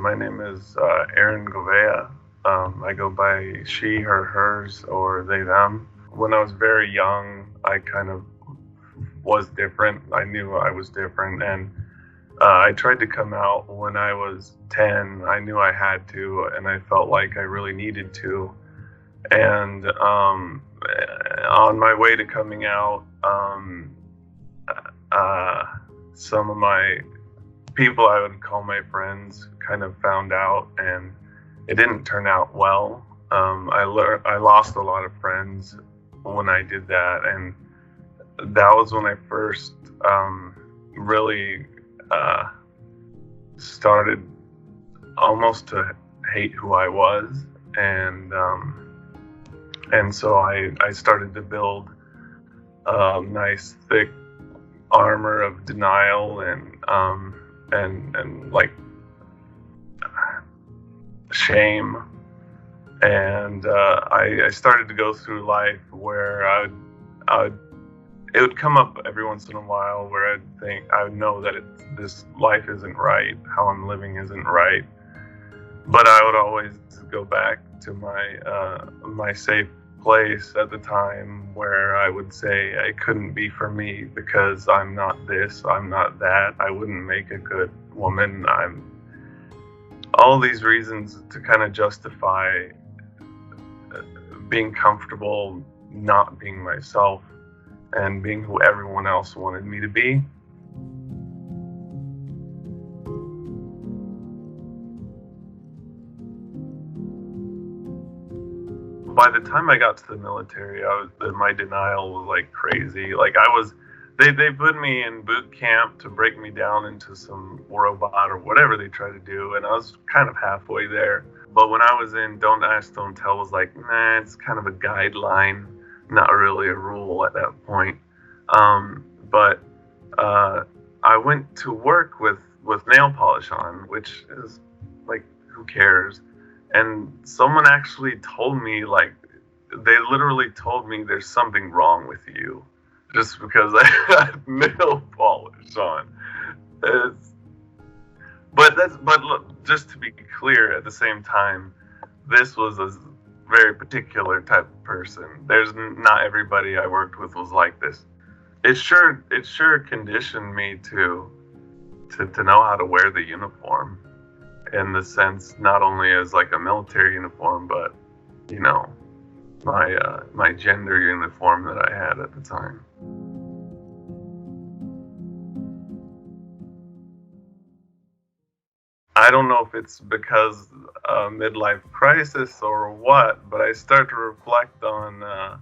My name is Erin. I go by she, her, hers, or they, them. When I was very young, I kind of was different. I knew I was different, and I tried to come out when I was 10. I knew I had to, and I felt like I really needed to. And on my way to coming out, uh, some of my people I would call my friends kind of found out, and it didn't turn out well. I lost a lot of friends when I did that, and that was when I first really started almost to hate who I was, and so I started to build a nice thick armor of denial and like shame, and I started to go through life where I would it would come up every once in a while where I would know that this life isn't right, how I'm living isn't right, but I would always go back to my safe place at the time where I would say it couldn't be for me because I'm not this, I'm not that, I wouldn't make a good woman. I'm all these reasons to kind of justify being comfortable not being myself and being who everyone else wanted me to be. By the time I got to the military, my denial was like crazy. Like they put me in boot camp to break me down into some robot or whatever they try to do, and I was kind of halfway there. But when I was in Don't Ask, Don't Tell, was like, nah, it's kind of a guideline, not really a rule at that point. But I went to work with nail polish on, which is like, who cares? And someone actually told me, like, they literally told me there's something wrong with you just because I had nail polish on. It's, but look, just to be clear, at the same time, this was a very particular type of person. There's not everybody I worked with was like this. It sure conditioned me to know how to wear the uniform, in the sense not only as like a military uniform, but you know, my gender uniform that I had at the time. I don't know if it's because midlife crisis or what, but I start to reflect uh,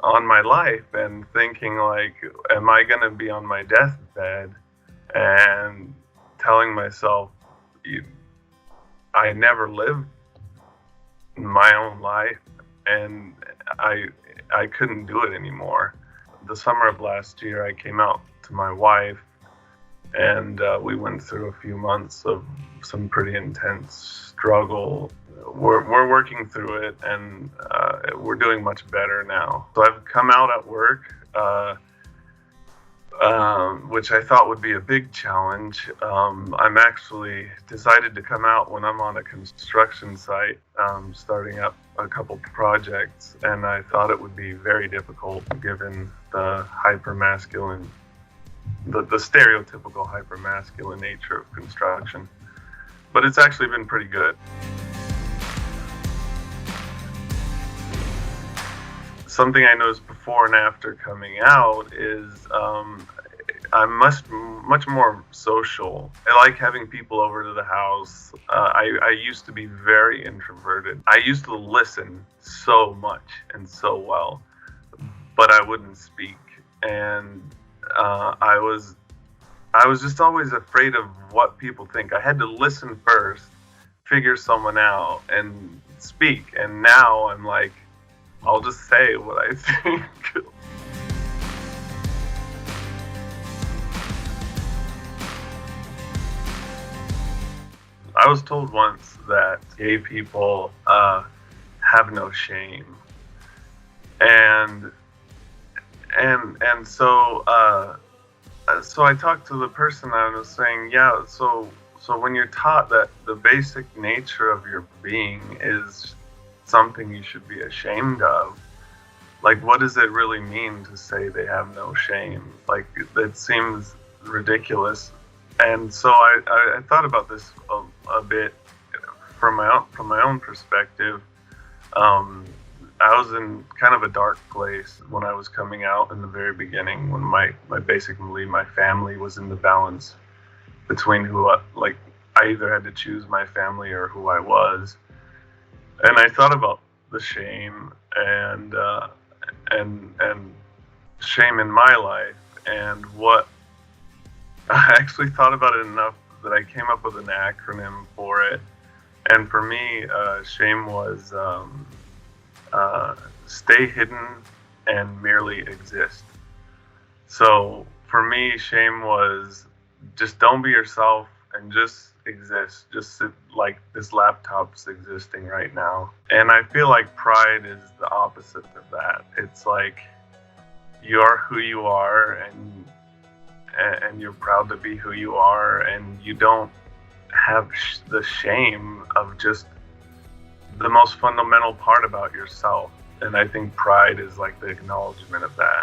on my life and thinking like, am I gonna be on my deathbed and telling myself, I never lived my own life, and I couldn't do it anymore. The summer of last year, I came out to my wife, and we went through a few months of some pretty intense struggle. We're working through it, and we're doing much better now. So I've come out at work, which I thought would be a big challenge. I'm actually decided to come out when I'm on a construction site, starting up a couple projects, and I thought it would be very difficult given the hyper-masculine, the stereotypical hyper-masculine nature of construction. But it's actually been pretty good. Something I noticed before and after coming out is I'm much more social. I like having people over to the house. I used to be very introverted. I used to listen so much and so well, but I wouldn't speak. And I was just always afraid of what people think. I had to listen first, figure someone out, and speak. And now I'm like, I'll just say what I think. I was told once that gay people have no shame, and so I talked to the person. I was saying, yeah, so So when you're taught that the basic nature of your being is something you should be ashamed of, like, what does it really mean to say they have no shame? Like, it seems ridiculous. And so I thought about this a bit from my own perspective. I was in kind of a dark place when I was coming out in the very beginning, when basically my family was in the balance between like, I either had to choose my family or who I was. And I thought about the shame and shame in my life, and what I actually thought about it enough that I came up with an acronym for it. And for me, shame was stay hidden and merely exist. So for me, shame was just don't be yourself and just exist. Just sit like this laptop's existing right now. And I feel like pride is the opposite of that. It's like you are who you are, and you're proud to be who you are, and you don't have the shame of just the most fundamental part about yourself. And I think pride is like the acknowledgement of that.